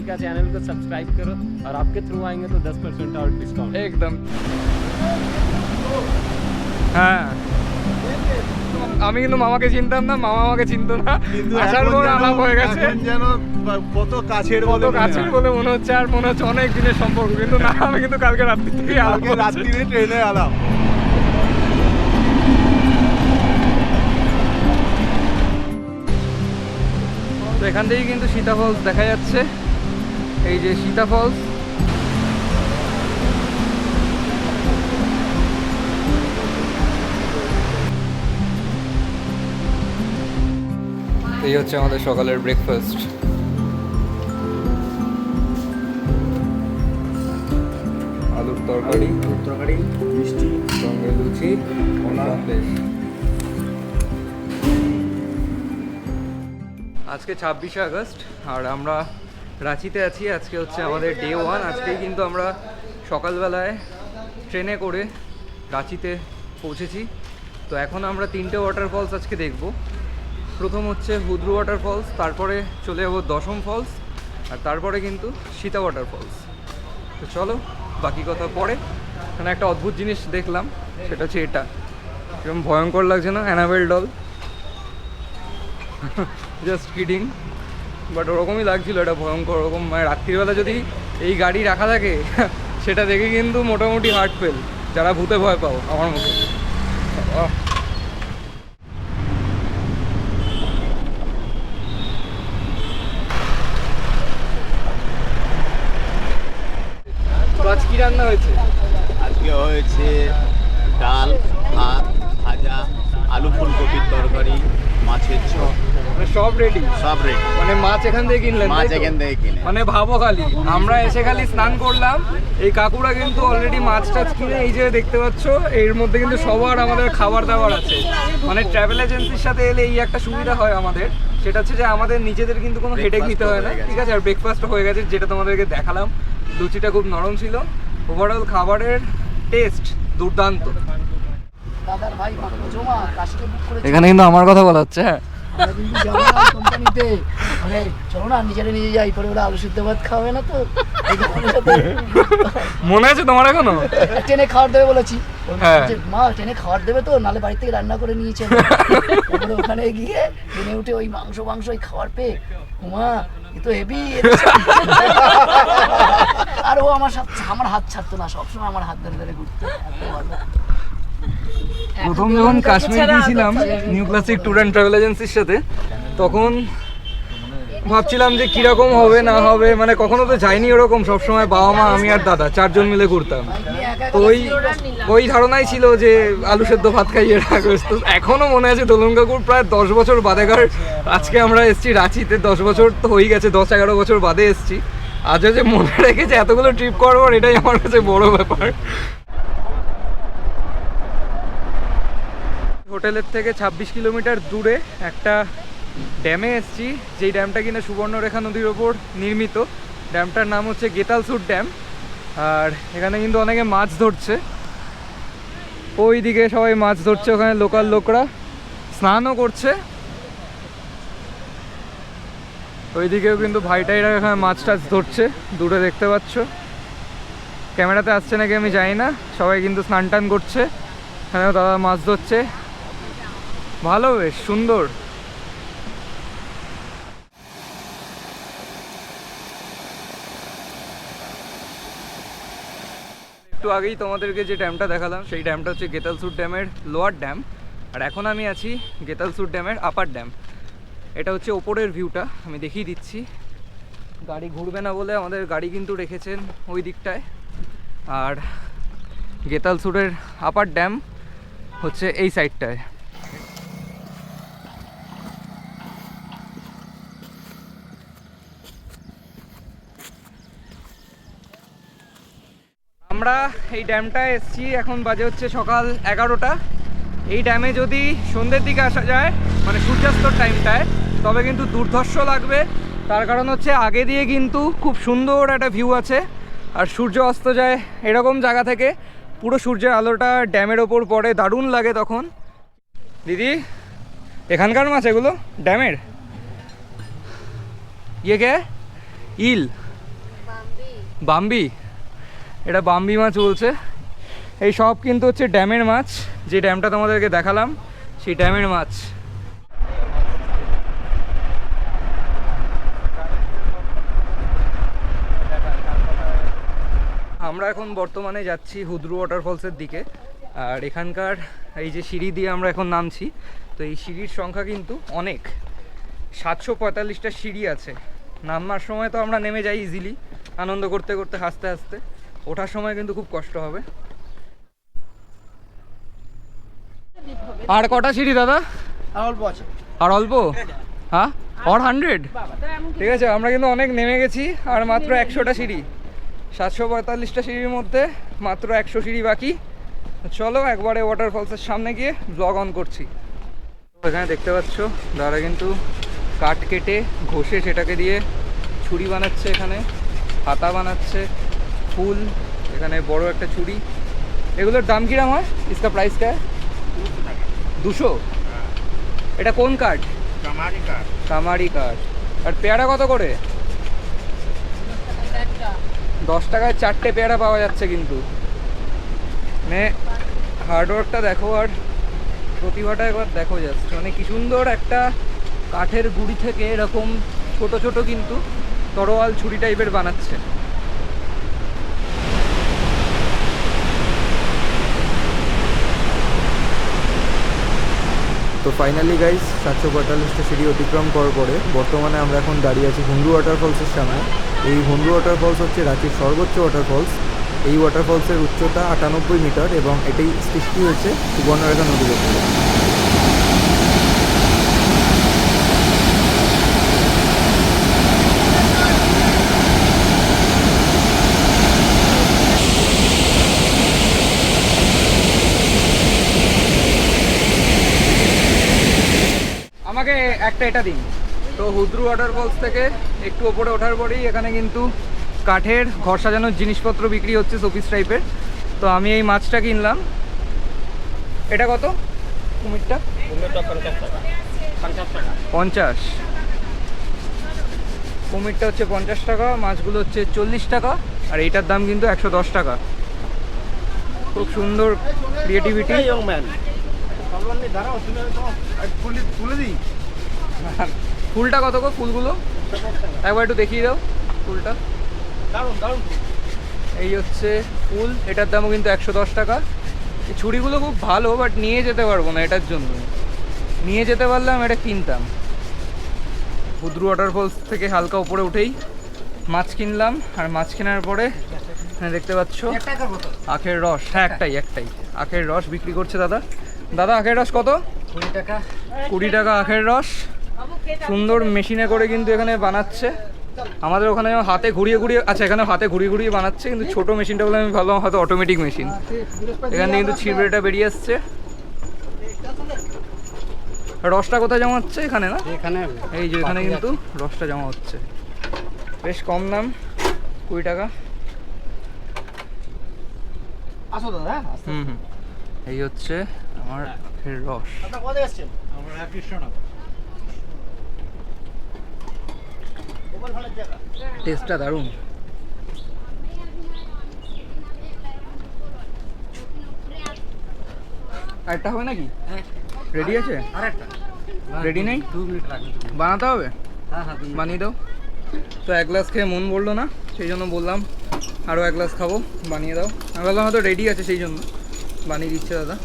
का चैनल को सब्सक्राइब करो और आपके थ्रू आएंगे तो 10% और डिस्काउंट একদম। হ্যাঁ, আমি কিন্তু মামাকে চিনতাম না, মামা আমাকে চিনতো না, আসার পর আলাপ হয়ে গেছে। যেন কত কাছের বলে মনে হচ্ছে, আর মনে হচ্ছে অনেক দিনের সম্পর্ক, কিন্তু না, আমি কিন্তু কালকে রাত্রি থেকে রাত্রিরে ট্রেনে আলাম। তো এখান থেকেই কিন্তু সীতা ফলস দেখা যাচ্ছে, এই যে সীতা ফলস। এই হচ্ছে আমাদের সকালের ব্রেকফাস্ট। আলুর তরকারি, মিষ্টি, সঙ্গে লুচি, সন্দেশ। আজকে 26শে আগস্ট আর আমরা রাঁচিতে আছি। আজকে হচ্ছে আমাদের ডে 1। আজকেই কিন্তু আমরা সকালবেলায় ট্রেনে করে রাঁচিতে পৌঁছেছি। তো এখন আমরা 3টে ওয়াটারফলস আজকে দেখব। প্রথম হচ্ছে হুদ্রু ওয়াটারফলস, তারপরে চলে যাবো দশম ফলস, আর তারপরে কিন্তু সীতা ওয়াটারফলস। তো চলো, বাকি কথা পরে। এখানে একটা অদ্ভুত জিনিস দেখলাম, সেটা হচ্ছে এটা। এরকম ভয়ঙ্কর লাগছে না, Annabelle doll? Just kidding, but ওরকমই লাগছিল, এটা ভয়ঙ্কর। ওরকম মানে রাত্রিবেলা যদি এই গাড়ি রাখা থাকে সেটা দেখে কিন্তু মোটামুটি হার্ট ফেল, যারা ভূতে ভয় পাও আমার মতো। আজ কি রান্না হয়েছে? আজকে হয়েছে ডাল, ভাত, ভাজা, আলু ফুলকপির তরকারি, মাছের ঝোল, মানে সব রেডি? সব রেডি। মানে মাছ এখান থেকে কিনলেন? মাছ এখান থেকে কিনে। মানে ভাবো, খালি আমরা এসে খালি স্নান করলাম, এই কাকুরা কিন্তু অলরেডি মাছ টাছ কিনে এই যে দেখতে পাচ্ছ, এর মধ্যে কিন্তু সবার আমাদের খাবার দাবার আছে। মানে ট্রাভেল এজেন্সির সাথে এলে এই একটা সুবিধা হয় আমাদের, সেটা হচ্ছে যে আমাদের নিজেদের কিন্তু কোনো হেডেক নিতে হয় না, ঠিক আছে? আর ব্রেকফাস্ট হয়ে গেছে, যেটা তোমাদেরকে দেখালাম। লুচিটা খুব নরম ছিল। ওভারঅল খাবারের টেস্ট দুর্দান্ত। এখানে কিন্তু আমার কথা বলা হচ্ছে। হ্যাঁ, কোম্পানিতে মানে চলো না নিজেরা নিজে যাই, পরে ওরা আলু সিদ্ধ ভাত খাবে না তো, মনে আছে তোমার এখনো? ট্রেনে খাবার দেবে বলেছি, হ্যাঁ। মা ট্রেনে খাবার দেবে তো, নালে বাড়ি থেকে রান্না করে নিয়েছে। তারপরে ওখানে গিয়ে ট্রেনে উঠে ওই মাংস ওই খাবার পেয়ে, মা এ তো হেভি। আর ও আমার হাত ছাড়তো না, সবসময় আমার হাত ধরে ধরে ঘুরতো। প্রথম যখন কাশ্মীর গিয়েছিলাম new classic tour and travel এজেন্সির সাথে, তখন ভাবছিলাম যে কীরকম হবে না হবে, মানে কখনো তো যাইনি ওরকম। সবসময় বাবা মা আমি আর দাদা 4 জন মিলে ঘুরতাম। তো ওই ধারণাই ছিল যে আলু সেদ্ধ ভাত খাইয়ে রাখবে। তো এখনও মনে আছে দোলন কাকুর প্রায় 10 বছর বাদেকার আজকে আমরা এসেছি রাঁচিতে। 10 বছর তো হয়ে গেছে, 10-11 বছর বাদে এসেছি। আজও যে মনে রেখেছে এতগুলো ট্রিপ করবো, এটাই আমার কাছে বড় ব্যাপার। হোটেলের থেকে 26 কিলোমিটার দূরে একটা ড্যামে এসেছি, যেই ড্যামটা কিনা সুবর্ণরেখা নদীর ওপর নির্মিত। ড্যামটার নাম হচ্ছে গেতালসুর ড্যাম। আর এখানে কিন্তু অনেকে মাছ ধরছে, ওই দিকে সবাই মাছ ধরছে, ওখানে লোকাল লোকরা স্নানও করছে। ওইদিকেও কিন্তু ভাইটাইরা এখানে মাছ টাছ ধরছে, দূরে দেখতে পাচ্ছ। ক্যামেরাতে আসছে নাকি আমি জানি না, সবাই কিন্তু স্নান টান করছে। এখানেও দাদা মাছ ধরছে, ভালো, বেশ সুন্দর। একটু আগেই তোমাদেরকে যে ড্যামটা দেখালাম, সেই ড্যামটা হচ্ছে গেতালসুর ড্যামের লোয়ার ড্যাম। আর এখন আমি আছি গেতালসুর ড্যামের আপার ড্যাম। এটা হচ্ছে ওপরের ভিউটা, আমি দেখিয়ে দিচ্ছি। গাড়ি ঘুরবে না বলে আমাদের গাড়ি কিন্তু রেখেছেন ওই দিকটায়। আর গেতালসুরের আপার ড্যাম হচ্ছে এই সাইডটায়। আমরা এই ড্যামটায় এসেছি, এখন বাজে হচ্ছে সকাল 11টা। এই ড্যামে যদি সন্ধ্যের দিকে আসা যায়, মানে সূর্যাস্তর টাইমটায়, তবে কিন্তু দুর্ধর্ষ লাগবে। তার কারণ হচ্ছে আগে দিয়ে কিন্তু খুব সুন্দর একটা ভিউ আছে, আর সূর্য অস্ত যায় এরকম জায়গা থেকে। পুরো সূর্যের আলোটা ড্যামের ওপর পড়ে, দারুণ লাগে তখন। দিদি, এখানকার মাছ এগুলো ড্যামের? ইয়ে কে? ইল? বাম্বি, এটা বাম্বি মাছ বলছে। এই সব কিন্তু হচ্ছে ড্যামের মাছ, যে ড্যামটা তোমাদেরকে দেখালাম সেই ড্যামের মাছ। আমরা এখন বর্তমানে যাচ্ছি হুদ্রু ওয়াটারফলসের দিকে। আর এখানকার এই যে সিঁড়ি দিয়ে আমরা এখন নামছি, তো এই সিঁড়ির সংখ্যা কিন্তু অনেক, 745টা সিঁড়ি আছে। নামার সময় তো আমরা নেমে যাই ইজিলি, আনন্দ করতে করতে হাসতে হাসতে। ওঠার সময় কিন্তু খুব কষ্ট হবে। আর কটা সিঁড়ি দাদা? অল্প আছে। আর অল্প? হ্যাঁ, আর 100? ঠিক আছে, আমরা কিন্তু অনেক নেমে গেছি, আর মাত্র 100টা সিঁড়ি। 745টা সিঁড়ির মধ্যে মাত্র 100 সিঁড়ি বাকি। চলো একবারে ওয়াটারফলসের সামনে গিয়ে ব্লগ অন করছি। এখানে দেখতে পাচ্ছ দাদা কিন্তু কাঠ কেটে ঘষে সেটাকে দিয়ে ছুরি বানাচ্ছে, এখানে হাতা বানাচ্ছে, ফুল, এখানে বড় একটা ছুরি। এগুলোর দাম কিরম হয়? ইসকা প্রাইস কা 200? এটা কোন কাঠ? কামারি কাঠ। আর পেয়ারা কত করে? 10 টাকায় 4টে পেয়ারা পাওয়া যাচ্ছে কিন্তু। মানে হার্ডওয়ার্কটা দেখো, আর প্রতিভাটা একবার দেখো জাস্ট। মানে কি সুন্দর একটা কাঠের গুঁড়ি থেকে এরকম ছোট ছোট কিন্তু তরোয়াল ছুরি টাইপের বানাচ্ছে। তো ফাইনালি গাইস 745টা সিঁড়ি অতিক্রম করার পরে বর্তমানে আমরা এখন দাঁড়িয়ে আছি হুন্ডু ওয়াটারফলসের সামনে। এই হুন্ডু ওয়াটারফলস হচ্ছে রাঁচির সর্বোচ্চ ওয়াটারফলস। এই ওয়াটারফলসের উচ্চতা 98 মিটার এবং এটাই সৃষ্টি হয়েছে সুবর্ণরেখা নদীর উপরে। আমাকে একটা এটা দিন। তো হুদ্রু ওয়াটারফলস থেকে একটু ওপরে ওঠার পরেই এখানে কিন্তু কাঠের ঘর সাজানোর জিনিসপত্র বিক্রি হচ্ছে, শোপিস টাইপের। তো আমি এই মাছটা কিনলাম। এটা কত কুমিরটা? 50। কুমিরটা হচ্ছে 50 টাকা, মাছগুলো হচ্ছে 40 টাকা, আর এইটার দাম কিন্তু 110 টাকা। খুব সুন্দর ক্রিয়েটিভিটি। ফুলটা কত গো? ফুলগুলো একবার একটু দেখিয়ে দাও ফুলটা। এই হচ্ছে ফুল, এটার দামও কিন্তু 110 টাকা। এই ছুরিগুলো খুব ভালো, বাট নিয়ে যেতে পারবো না এটার জন্য। নিয়ে যেতে পারলাম এটা কিনতাম। হুদ্রু ওয়াটারফলস থেকে হালকা উপরে উঠেই মাছ কিনলাম। আর মাছ কেনার পরে দেখতে পাচ্ছ আখের রস। হ্যাঁ, একটাই আখের রস বিক্রি করছে দাদা। দাদা আখের রস কত? 20 টাকা। 20 টাকা আখের রস। সুন্দর মেশিনে করে কিন্তু এখানে বানাচ্ছে। আমাদের ওখানে হাতে ঘুরিয়ে ঘুরিয়ে, আচ্ছা এখানে হাতে ঘুরিয়ে ঘুরিয়ে বানাচ্ছে, কিন্তু ছোট মেশিনটা বলে আমি ভাবলাম হয়তো অটোমেটিক মেশিন। এখানে কিন্তু ছিবড়েটা বেরিয়ে আসছে। রসটা কোথায় জমা হচ্ছে? এখানে না? এখানে এই যে এখানে কিন্তু রসটা জমা হচ্ছে। বেশ কম দাম, 20 টাকা। আসো দাদা। হুম। এই হচ্ছে আমার আখের রস। আপনারা কোথায় আসছেন? আমরা কৃষ্ণনগর। টেস্টটা দারুণ। আরেকটা হবে নাকি? হ্যাঁ, রেডি আছে? আরেকটা রেডি নেই? 2 মিনিট লাগবে। বানাতে হবে? হ্যাঁ, বানিয়ে দাও। তো 1 গ্লাস খেয়ে মন বললো না, সেই জন্য বললাম আরও 1 গ্লাস খাবো, বানিয়ে দাও। আমি বললাম হয়তো রেডি আছে, সেই জন্য বানিয়ে দিচ্ছে দাদা।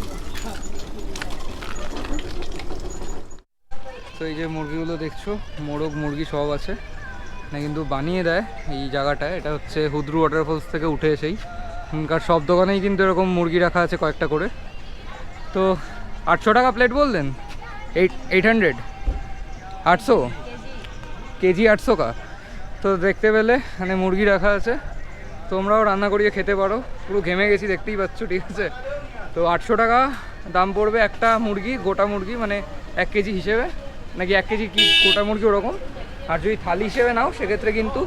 তো এই যে মুরগিগুলো দেখছো, মোরগ মুরগি সব আছে না, কিন্তু বানিয়ে দেয় এই জায়গাটায়। এটা হচ্ছে হুদ্রু ওয়াটারফলস থেকে উঠে এসেই। এখানকার সব দোকানেই কিন্তু এরকম মুরগি রাখা আছে কয়েকটা করে। তো 800 টাকা প্লেট বললেন? 800? 800 কেজি? 800 কা? তো দেখতে পেলে মানে মুরগি রাখা আছে, তোমরাও রান্না করিয়ে খেতে পারো। পুরো ঘেমে গেছি দেখতেই পাচ্ছ, ঠিক আছে? তো 800 টাকা দাম পড়বে একটা মুরগি, গোটা মুরগি, মানে 1 কেজি হিসেবে, নাকি 1 কেজি কি গোটা মুরগি ওরকম। আর যদি থালি হিসেবে নাও সেক্ষেত্রে কিন্তু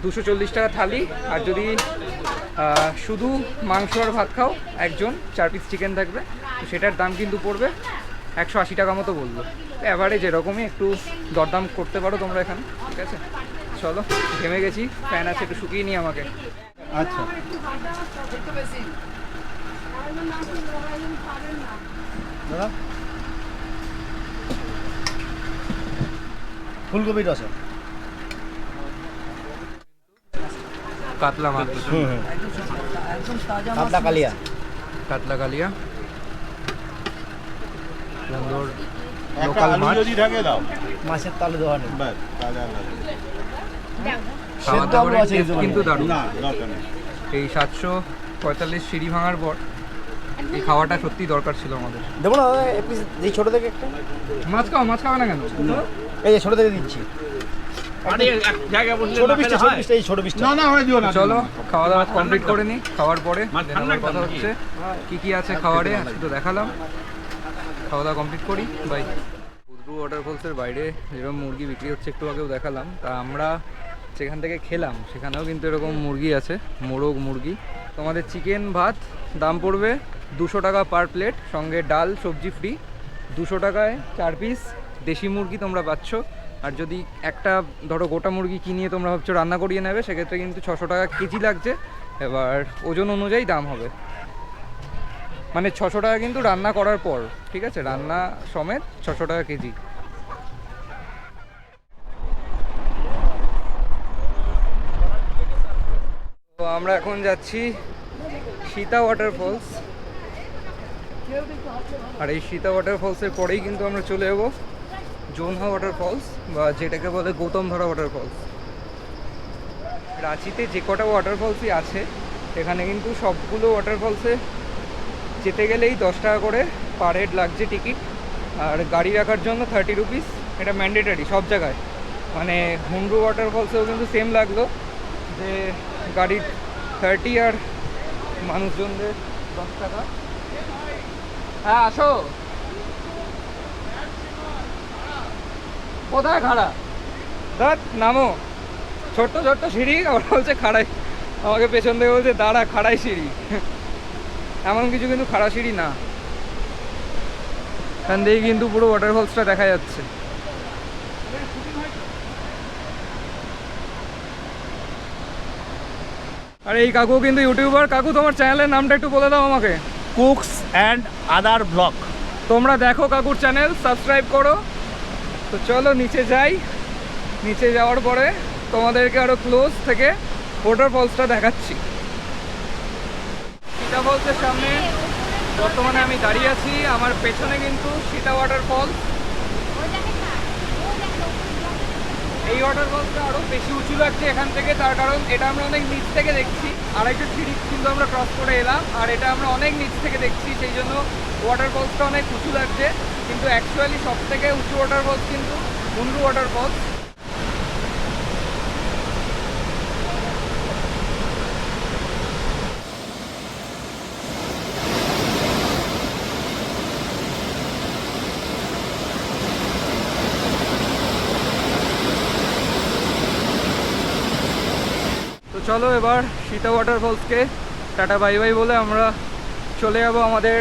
240 টাকা থালি। আর যদি শুধু মাংস আর ভাত খাও, একজন 4 পিস চিকেন থাকবে, তো সেটার দাম কিন্তু পড়বে 180 টাকা মতো বললো। অ্যাভারেজ এরকমই, একটু দরদাম করতে পারো তোমরা এখানে, ঠিক আছে? চলো, ঘেমে গেছি, ফ্যান আছে, একটু শুকিয়ে নিই আমাকে। আচ্ছা দাদা ফুলকপির রসা। কাতলা মাছ, একদম তাজা মাছ। কাতলা কালিয়া। কাতলা কালিয়া, সুন্দর একটা লোকাল আলু মাছ। যদি থাকে দাও। মাছের তালু দেওয়া নেই। বাস তাজা আলু। খাওয়া সেদ্ধ দাওয়ার আলু আছে টেস্ট কিন্তু কিন্তু দারুণ। না দরকার নেই। এই 745 সিঁড়ি ভাঙার পর এই খাওয়াটা সত্যি দরকার ছিল আমাদের। দেবো না দাদা পিস এই ছোট থেকে একটা। মাছ খাও, মাছ খাবে না কেন? এই যে ছোট থেকে দিচ্ছি। ছোট পিসটা ছোট পিসটা এই ছোট পিসটা। না না হয় দিও না। চলো খাওয়া দাওয়া কমপ্লিট করে নিই, খাওয়ার পরে then আবার কথা হচ্ছে কি কি আছে খাওয়ারে, আজকে তো দেখালাম। খাওয়া দাওয়া কমপ্লিট করি, বাই। হুদ্রু ওয়াটারফলসের বাইরে যেরকম মুরগি বিক্রি হচ্ছে একটু আগেও দেখালাম, তা আমরা যেখান থেকে খেলাম সেখানেও কিন্তু এরকম মুরগি আছে, মোরগ মুরগি। তোমাদের চিকেন ভাত দাম পড়বে 200 টাকা পার প্লেট, সঙ্গে ডাল সবজি ফ্রি। 200 টাকায় 4 পিস দেশি মুরগি তোমরা পাচ্ছ। আর যদি একটা ধরো গোটা মুরগি কিনিয়ে তোমরা ভাবছো রান্না করিয়ে নেবে, সেক্ষেত্রে কিন্তু 600 টাকা কেজি লাগছে। এবার ওজন অনুযায়ী দাম হবে, মানে 600 টাকা কিন্তু রান্না করার পর, ঠিক আছে? রান্না সমেত 600 টাকা কেজি। তো আমরা এখন যাচ্ছি সীতা ওয়াটারফলস, আর এই সীতা ওয়াটারফলসের পরেই কিন্তু আমরা চলে যাবো জোনহা ওয়াটারফলস, বা যেটাকে বলে গৌতমধারা ওয়াটারফলস। রাঁচিতে যে কটা ওয়াটারফলসই আছে এখানে কিন্তু সবগুলো ওয়াটারফলসে যেতে গেলেই 10 টাকা করে পার হেড লাগছে টিকিট। আর গাড়ি রাখার জন্য 30 রুপিস, এটা ম্যান্ডেটারি সব জায়গায়। মানে হুন্ডু ওয়াটারফলসেও কিন্তু সেম লাগলো, যে গাড়ির 30 আর মানুষজনদের 10 টাকা। হ্যাঁ আসো, কোথায় খাড়া? দাঁড় নামো, ছোট্ট ছোট্ট সিঁড়ি, ওরা বলছে খাড়াই, আমাকে পেছন থেকে বলছে দাঁড়া খাড়াই সিঁড়ি। এমন কিছু কিন্তু খাড়া সিঁড়ি না, এখান থেকে কিন্তু পুরো ওয়াটারফলসটা দেখা যাচ্ছে। আর এই কাকু কিন্তু ইউটিউবার। কাকু তোমার চ্যানেলের নামটা একটু বলে দাও আমাকে। Cooks and other blog. তোমরা দেখো কাকুর চ্যানেল, সাবস্ক্রাইব করো। তো চলো নিচে যাই, নিচে যাওয়ার পরে তোমাদেরকে আরও ক্লোজ থেকে ওয়াটারফলসটা দেখাচ্ছি। সীতা ফলসের সামনে বর্তমানে আমি দাঁড়িয়ে আছি, আমার পেছনে কিন্তু সীতা ওয়াটারফল। এই ওয়াটারফলসটা আরও বেশি উঁচু লাগছে এখান থেকে, তার কারণ এটা আমরা অনেক নিচ থেকে দেখছি। আড়াইটা সিঁড়ি কিন্তু আমরা ক্রস করে এলাম, আর এটা আমরা অনেক নিচ থেকে দেখছি, সেই জন্য ওয়াটারফলসটা অনেক উঁচু লাগছে। কিন্তু অ্যাকচুয়ালি সব থেকে উঁচু ওয়াটারফলস কিন্তু হুন্ডু ওয়াটারফলস। তো চলো এবার সীতা ওয়াটারফলসকে টাটা বাই বাই বলে আমরা চলে যাবো আমাদের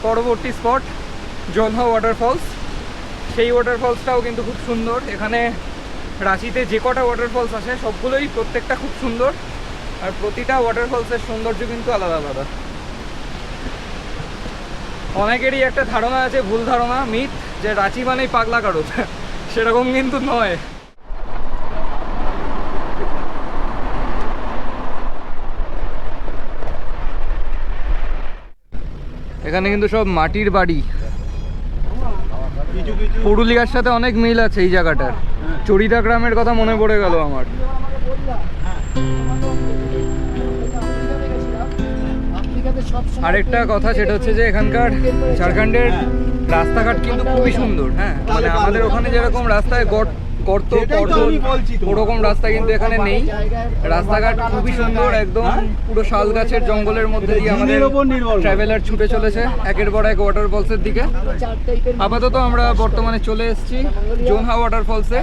পরবর্তী স্পট জোনহা ওয়াটারফলস। সেই ওয়াটারফলসটাও কিন্তু খুব সুন্দর। এখানে রাঁচিতে যে কটা ওয়াটারফলস আছে সবগুলোই প্রত্যেকটা খুব সুন্দর, আর প্রতিটা ওয়াটারফলসের সৌন্দর্য কিন্তু আলাদা আলাদা। অনেকেরই একটা ধারণা আছে, ভুল ধারণা, মিথ, যে রাঁচি মানেই পাগলা কারো। সেরকম কিন্তু নয়। এখানে কিন্তু সব মাটির বাড়ি। পুরুলিয়ার সাথে অনেক মিল আছে এই জায়গাটার। চড়িদা গ্রামের কথা মনে পড়ে গেল আমার। আরেকটা কথা সেটা হচ্ছে যে এখানকার ঝাড়খণ্ডের রাস্তাঘাট কিন্তু খুবই সুন্দর। হ্যাঁ, মানে আমাদের ওখানে যেরকম রাস্তায় গর্ত ওরকম রাস্তা কিন্তু এখানে নেই। রাস্তাঘাট খুবই সুন্দর, একদম পুরো শাল গাছের জঙ্গলের মধ্যে দিয়ে আমাদের ট্রাভেলার ছুটে চলেছে একের পর এক ওয়াটারফলসের দিকে। আপাতত আমরা বর্তমানে চলে এসেছি জোনহা ওয়াটারফলসে,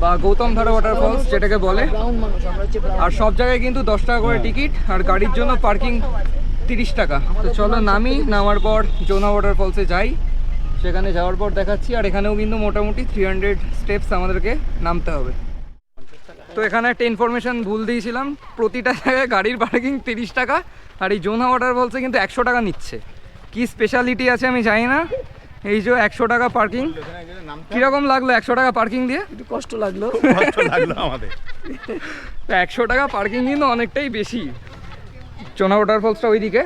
বা গৌতমধারা ওয়াটারফলস যেটাকে বলে। আর সব জায়গায় কিন্তু 10 টাকা করে টিকিট, আর গাড়ির জন্য পার্কিং 30 টাকা। তো চলো নামি, নামার পর জোনহা ওয়াটারফলসে যাই। সেখানে যাওয়ার পর দেখাচ্ছি। আর এখানেও কিন্তু মোটামুটি 300 স্টেপস আমাদেরকে নামতে হবে। তো এখানে একটা ইনফরমেশন ভুল দিয়েছিলাম, প্রতিটা জায়গায় গাড়ির পার্কিং 30 টাকা, আর এই জোনহা ওয়াটারফলসে কিন্তু 100 টাকা নিচ্ছে। কি স্পেশালিটি আছে আমি জানি না। এই যে 100 টাকা পার্কিং, কীরকম লাগলো 100 টাকা পার্কিং দিয়ে? একটু কষ্ট লাগলো আমাদের। 100 টাকা পার্কিং কিন্তু অনেকটাই বেশি। জোনহা ওয়াটারফলসটা ওইদিকে,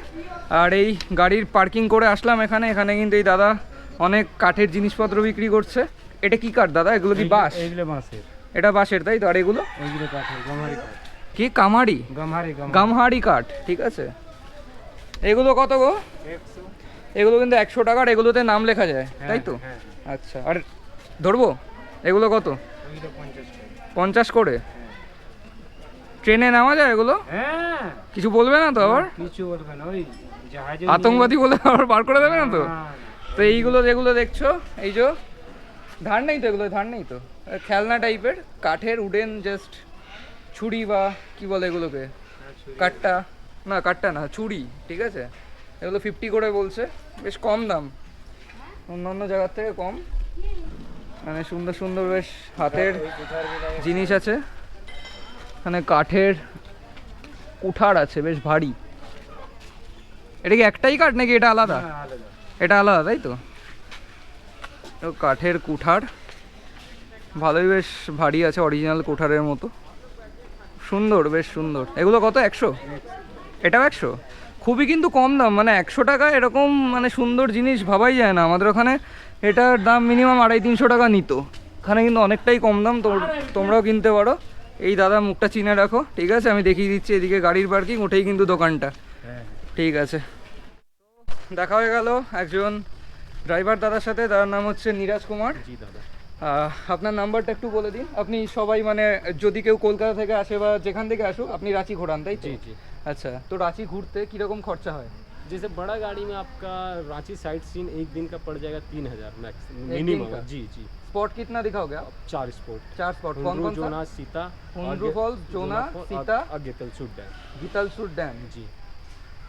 আর এই গাড়ির পার্কিং করে আসলাম এখানে। এখানে কিন্তু এই দাদা অনেক কাঠের জিনিসপত্র বিক্রি করছে। এটা কি কাঠ দাদা? এগুলো কি বাঁশ? এগুলো বাঁশের, এটা বাঁশের, তাই তো? আর এগুলো এগুলো কাঠের, গামহারি কাঠ। কি কামারি? গামহারি কাঠ, ঠিক আছে। এগুলো কত গো? 100। এগুলো কিন্তু 100 টাকার, এগুলোতে নাম লেখা যায়, তাই তো? আচ্ছা, আর ধরবো এগুলো কত? 50 করে। ট্রেনে নামা যায় এগুলো? হ্যাঁ, কিছু বলবে না তো আবার? কিছু বলবে না, ওই জাহাজে আতঙ্কবাদী বলে আবার বার করে দেবে না তো? তো এইগুলো যেগুলো দেখছো, এই যে ধার নেই তো, এগুলো ধার নেই তো, খেলনা টাইপের কাঠের উডেন জাস্ট ছুরি বা কি বলে এগুলোকে, কাঠটা না, কাঠটা না, ছুরি, ঠিক আছে। এগুলো 50 করে বলছে, বেশ কম দাম, অন্যান্য জায়গার থেকে কম। মানে সুন্দর সুন্দর বেশ হাতের জিনিস আছে এখানে, কাঠের কুঠার আছে বেশ ভারী। এটা কি একটাই কাঠ নাকি এটা আলাদা? এটা আলাদা, তাই তো? কাঠের কুঠার ভালোই বেশ ভারী আছে, অরিজিনাল কুঠারের মতো, সুন্দর, বেশ সুন্দর। এগুলো কত? 100? এটাও 100? খুবই কিন্তু কম দাম, মানে 100 টাকা এরকম মানে সুন্দর জিনিস ভাবাই যায় না। আমাদের ওখানে এটার দাম মিনিমাম 250-300 টাকা নিত, এখানে কিন্তু অনেকটাই কম দাম। তোমরাও কিনতে পারো। এই দাদা মুখটা চিনে রাখো, ঠিক আছে? আমি দেখিয়ে দিচ্ছি এদিকে গাড়ির পার্কিং, ওঠেই কিন্তু দোকানটা, ঠিক আছে। দেখা হয়ে গেল একজন ড্রাইভার দাদার সাথে, তার নাম হচ্ছে নীরাজ কুমার। জি দাদা। আপনার নাম্বারটা একটু বলে দিন। আপনি সবাই মানে যদি কেউ কলকাতা থেকে আসে বা যেখান থেকে আসুক, আপনি রাঁচি ঘোরান, তাই তো? जी जी। আচ্ছা, তো রাঁচি ঘুরতে কীরকম খরচা হয়? जैसे बड़ा गाड़ी में आपका रांची साइट सीन एक दिन का पड़ जाएगा 3000 मैक्स दिन मिनिमम। का? जी जी। स्पॉट कितना दिखाओगे आप? 4 स्पॉट। 4 स्पॉट। कौन कौन सा? जोना, सीता, हुंड्रू फॉल्स, जोना, सीता, और गेतलसूट डैम। गीतलसूट डैम। जी।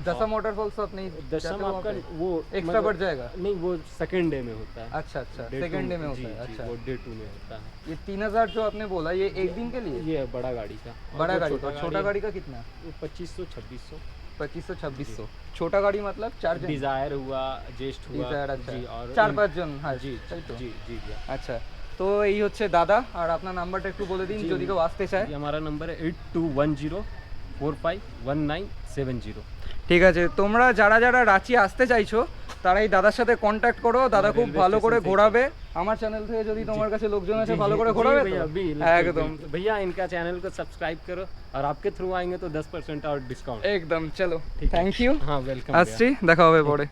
दसम वाटरफॉल्स आप नहीं दशम जाते हो आपका वहाँ पे? वो एक्स्ट्रा बढ़ जाएगा? नहीं, वो सेकंड डे में होता है। अच्छा अच्छा, Day सेकंड two डे में जी, होता है। जी, अच्छा, वो डे 2 में होता है। ये 3000 जो आपने बोला, ये एक दिन के लिए? ये है बड़ा गाड़ी का। और बड़ा वो गाड़ी का? छोटा गाड़ी का कितना? 2500-2600। 2500-2600। छोटा गाड़ी मतलब 4 जन? डिजायर हुआ, जेस्ट हुआ। डिजायर, अच्छा। जी, और 4-5 জন, হ্যাঁ, जी তাই তো? जी जी भैया। আচ্ছা, তো এই হচ্ছে দাদা। আর আপনার নাম্বারটা একটু বলে দিন যদি কেউ আসতে চায়। ये हमारा नंबर है 8210451970। ঠিক আছে, তোমরা যারা যারা রাঁচি আসতে চাইছো তারা এই দাদার সাথে কন্ট্যাক্ট করো, দাদা খুব ভালো করে ঘোরাবে। আমার চ্যানেল থেকে যদি তোমার কাছে লোকজন আছে ভালো করে ঘোরাবে তো? একদম भैया, इनका चैनल को सब्सक्राइब करो, और आपके थ्रू आएंगे तो 10% और डिस्काउंट। একদম, চলো, ঠিক আছে। Thank you. हाँ, वेलकम। আসছি, দেখা হবে পরে।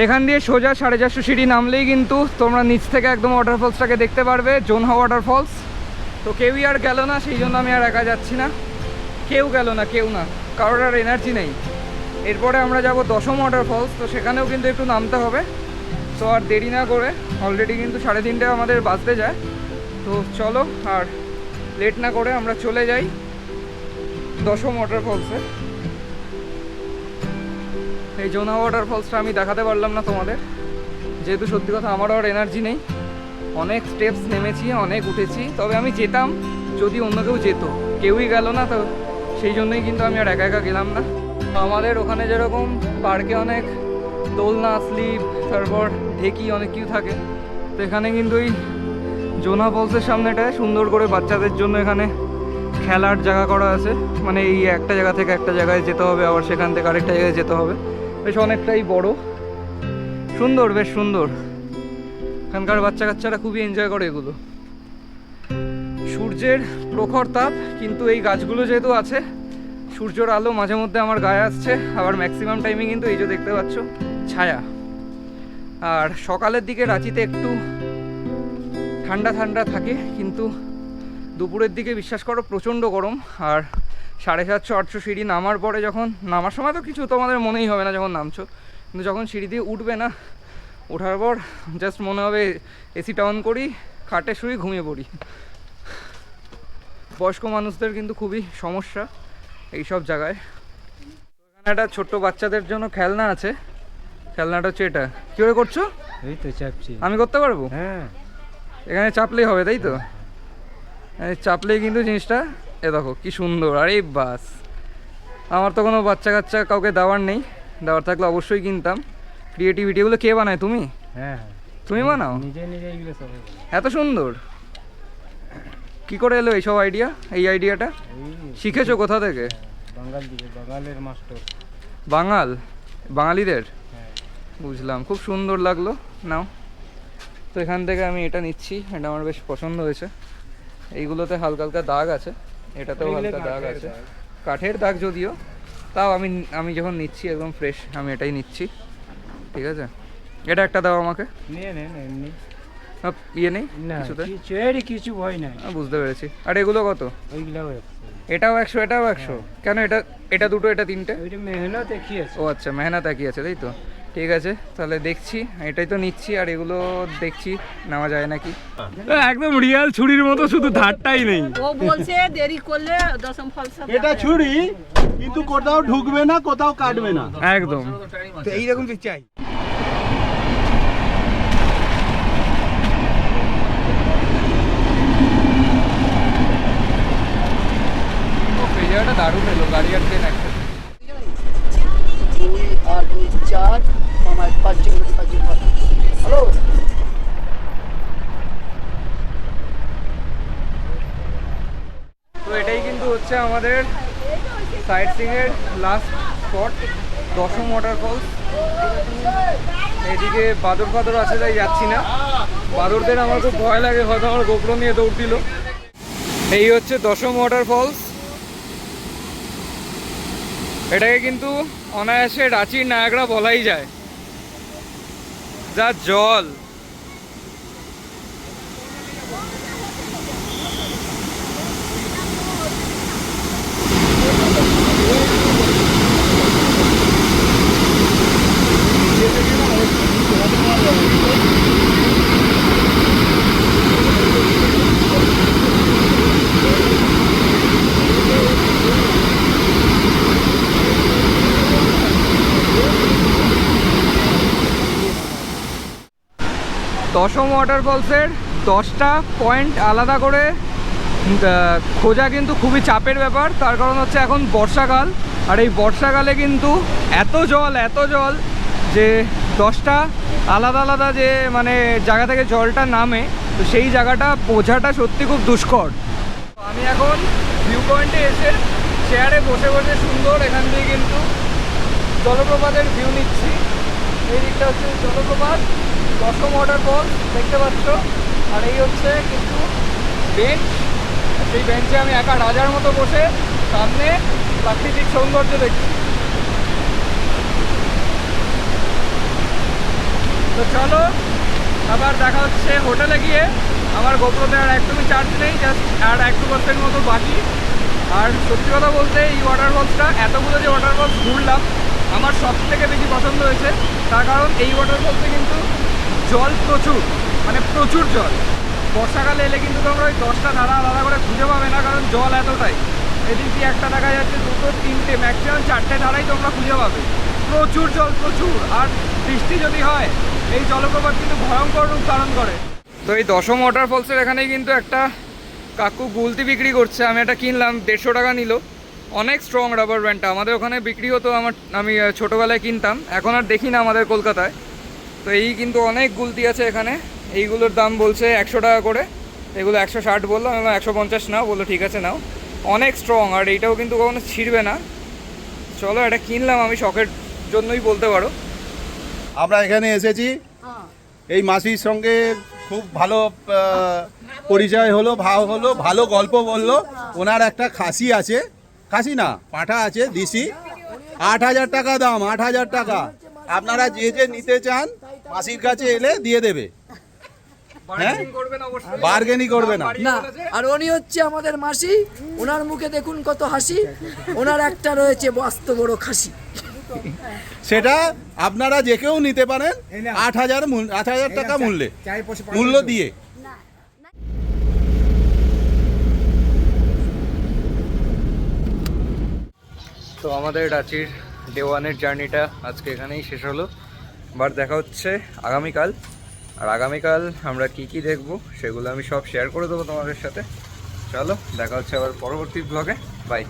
এখান দিয়ে সোজা 450 সিঁড়ি নামলেই কিন্তু তোমরা নিচ থেকে একদম ওয়াটারফলসটাকে দেখতে পারবে, জোনহা ওয়াটারফলস। তো কেউই আর গেল না, সেই জন্য আমি আর একা যাচ্ছি না। কেউ গেল না, কেউ না, কারোর আর এনার্জি নেই। এরপরে আমরা যাব দশম ওয়াটারফলস, তো সেখানেও কিন্তু একটু নামতে হবে। তো আর দেরি না করে, অলরেডি কিন্তু 3:30 আমাদের বাজতে যায়। তো চলো আর লেট না করে আমরা চলে যাই দশম ওয়াটারফলসে। এই জোনহা ওয়াটারফলসটা আমি দেখাতে পারলাম না তোমাদের, যেহেতু সত্যি কথা আমারও আর এনার্জি নেই। অনেক স্টেপস নেমেছি, অনেক উঠেছি, তবে আমি যেতাম যদি অন্য কেউ যেত, কেউই গেল না, তো সেই জন্যই কিন্তু আমি আর একা একা গেলাম না। আমাদের ওখানে যেরকম পার্কে অনেক দোলনা, স্লিপ, তারপর ঢেকি, অনেক কিছু থাকে, তো এখানে কিন্তু এই জোনহা ফলসের সামনেটায় সুন্দর করে বাচ্চাদের জন্য এখানে খেলার জায়গা করা আছে। মানে এই একটা জায়গা থেকে একটা জায়গায় যেতে হবে, আবার সেখান থেকে আরেকটা জায়গায় যেতে হবে, বেশ অনেকটাই বড়, সুন্দর, বেশ সুন্দর। এখানকার বাচ্চা কাচ্চারা খুবই এনজয় করে এগুলো। সূর্যের প্রখর তাপ, কিন্তু এই গাছগুলো যেহেতু আছে, সূর্যের আলো মাঝে মধ্যে আমার গায়ে আসছে, আবার ম্যাক্সিমাম টাইমে কিন্তু এই যে দেখতে পাচ্ছ ছায়া। আর সকালের দিকে রাঁচিতে একটু ঠান্ডা ঠান্ডা থাকে, কিন্তু দুপুরের দিকে বিশ্বাস করো প্রচণ্ড গরম। আর 750-800 সিঁড়ি নামার পরে, যখন নামার সময় তো কিছু তোমাদের মনেই হবে না যখন নামছো, কিন্তু যখন সিঁড়ি দিয়ে উঠবে না, ওঠার পর জাস্ট মনে হবে এসিটা অন করি, খাটে শুই, ঘুমিয়ে পড়ি। বয়স্ক মানুষদের কিন্তু খুবই সমস্যা এই সব জায়গায়। এখানে একটা ছোট্ট বাচ্চাদের জন্য খেলনা আছে, খেলনাটা হচ্ছে এটা। কী করে করছো? এই তো চাপছি। আমি করতে পারবো? হ্যাঁ, এখানে চাপলেই হবে তাই তো? চাপলেই কিন্তু জিনিসটা এ দেখো কি সুন্দর। আরে বাস, আমার তো কোনো বাচ্চা কাচ্চা কাউকে দেওয়ার নেই, দেওয়ার থাকলে অবশ্যই কিনতাম। ক্রিয়েটিভিটি এগুলো কে বানায়? তুমি? হ্যাঁ, তুমি বানাও? নিজে নিজে এগুলো সব এত সুন্দর কি করে এলো এইসব আইডিয়া? এই আইডিয়াটা শিখেছো কোথা থেকে? বাঙাল দিকে, বাঙালের মাস্টার। বাঙালিদের? হ্যাঁ। বুঝলাম, খুব সুন্দর লাগলো। নাও তো এখান থেকে আমি এটা নিচ্ছি, এটা আমার বেশ পছন্দ হয়েছে। এইগুলোতে হালকা হালকা দাগ আছে, এটাতেও হালকা দাগ আছে, কাঠের দাগ যদিও, তাও আমি যখন নিচ্ছি একদম ফ্রেশ, আমি এটাই নিচ্ছি। ঠিক আছে, এটা একটা দাও আমাকে। নিয়ে নেন এমনি। ইয়ে নেই না, কিছুতে? কিছু ভয় নাই। বুঝতে পেরেছি। আর এগুলো কত? ওইগুলাও এটাও 100, এটাও 100? কেন এটা দুটো, এটা তিনটে? ওইটা মেহনত একই আছে। ও আচ্ছা, মেহনত একই আছে তাই তো। ঠিক আছে, তাহলে দেখছি, এটাই তো নিচ্ছি। আর এগুলো দেখছি নেওয়া যায় নাকি। একদম রিয়াল ছুরির মতো, শুধু ধারটাই নেই। ও বলছে দেরি করলে দশম ফল সব এটা ছুরি, কিন্তু কোথাও ঢুকবে না, কোথাও কাটবে না, একদম তো এইরকম যে চাই। এই জায়গাটা দারুণ এলো, গাড়ি আর ট্রেন একসাথে। 2 আর 2 4 আমার 5 জন হ্যালো। তো এটাই কিন্তু হচ্ছে আমাদের সাইট সিং এর লাস্ট স্পট, দশম ওয়াটারফলস। এদিকে বাদর ফাদর আছে তাই যাচ্ছি না, বাদরদের আমার খুব ভয় লাগে, হয়তো আমার গোপ্রো নিয়ে দৌড় দিল। এই হচ্ছে দশম ওয়াটারফলস। এটাকে কিন্তু অনায়াসে রাঁচির নায়াগ্রা বলাই যায়, যা জল। দশম ওয়াটারফলসের 10টা পয়েন্ট আলাদা করে খোঁজা কিন্তু খুবই চাপের ব্যাপার। তার কারণ হচ্ছে এখন বর্ষাকাল, আর এই বর্ষাকালে কিন্তু এত জল যে 10টা আলাদা আলাদা যে মানে জায়গা থেকে জলটা নামে, তো সেই জায়গাটা বোঝাটা সত্যি খুব দুষ্কর। আমি এখন ভিউ পয়েন্টে এসে চেয়ারে বসে বসে সুন্দর এখান থেকে কিন্তু জলপ্রপাতের ভিউ নিচ্ছি। এই দিকটা হচ্ছে জলপ্রপাত, দশম ওয়াটারফল দেখতে পাচ্ছ। আর এই হচ্ছে কিন্তু বেঞ্চ, সেই বেঞ্চে আমি একা রাজার মতো বসে সামনে প্রাকৃতিক সৌন্দর্য দেখছি। তো চলো আবার দেখা হচ্ছে হোটেলে গিয়ে। আমার গোপ্রোতে আর একদমই চার্জ নেই, জাস্ট আর 1-2% মতো বাকি। আর সত্যি কথা বলতে এই ওয়াটারফলসটা, এতগুলো যে ওয়াটারফলস ঘুরলাম, আমার সব থেকে বেশি পছন্দ হয়েছে। তার কারণ এই ওয়াটারফলসে কিন্তু জল প্রচুর, মানে প্রচুর জল। বর্ষাকালে এলে কিন্তু তোমরা ওই 10টা ধারা আলাদা করে খুঁজে পাবে না, কারণ জল এতটাই। এদিক দিয়ে একটা দেখা যাচ্ছে, 2-3টে ম্যাক্সিমাম 4টে ধারাই তোমরা খুঁজে পাবে। প্রচুর জল, প্রচুর। আর বৃষ্টি যদি হয়, এই জলপ্রপাত কিন্তু ভয়ঙ্কর রূপ ধারণ করে। তো এই দশম ওয়াটারফলসের এখানেই কিন্তু একটা কাকু গুলতি বিক্রি করছে। আমি এটা কিনলাম, 150 টাকা নিল। অনেক স্ট্রং রাবার ব্যান্ডটা, আমাদের ওখানে বিক্রি হতো, আমি ছোটোবেলায় কিনতাম, এখন আর দেখি না আমাদের কলকাতায়। তো এই কিন্তু অনেক গুলতি আছে এখানে। এইগুলোর দাম বলছে 100 টাকা করে, এগুলো 160 বললো, আমি 150 নাও, বললো ঠিক আছে নাও। অনেক স্ট্রং, আর এইটাও কিন্তু কখনো ছিঁড়বে না। চলো এটা কিনলাম আমি শখের জন্যই বলতে পারো। আমরা এখানে এসেছি, এই মাসির সঙ্গে খুব ভালো পরিচয় হলো, ভাব হলো, ভালো গল্প বললো। ওনার একটা খাসি আছে, খাসি না পাঁঠা আছে দিশি, 8,000 টাকা দাম, 8,000 টাকা। আপনারা যে যে নিতে চান মাসির কাছে এলে দিয়ে দেবে। হ্যাঁ, বার্গেনিং করবে না। না, আর উনি হচ্ছে আমাদের মাসি, ওনার মুখে দেখুন কত হাসি। ওনার একটা রয়েছে মস্ত বড় খাসি। সেটা আপনারা যে কেউ নিতে পারেন 8,000 টাকা মূল্য দিয়ে। তো আমাদের রাঁচির ডে 1-এর জার্নিটা আজকে এখানেই শেষ হলো। আবার দেখা হচ্ছে আগামীকাল। আর আগামীকাল আমরা কি কি দেখব সেগুলো আমি সব শেয়ার করে দেবো তোমাদের সাথে। চলো দেখা হচ্ছে আবার পরবর্তী ব্লগে। বাই।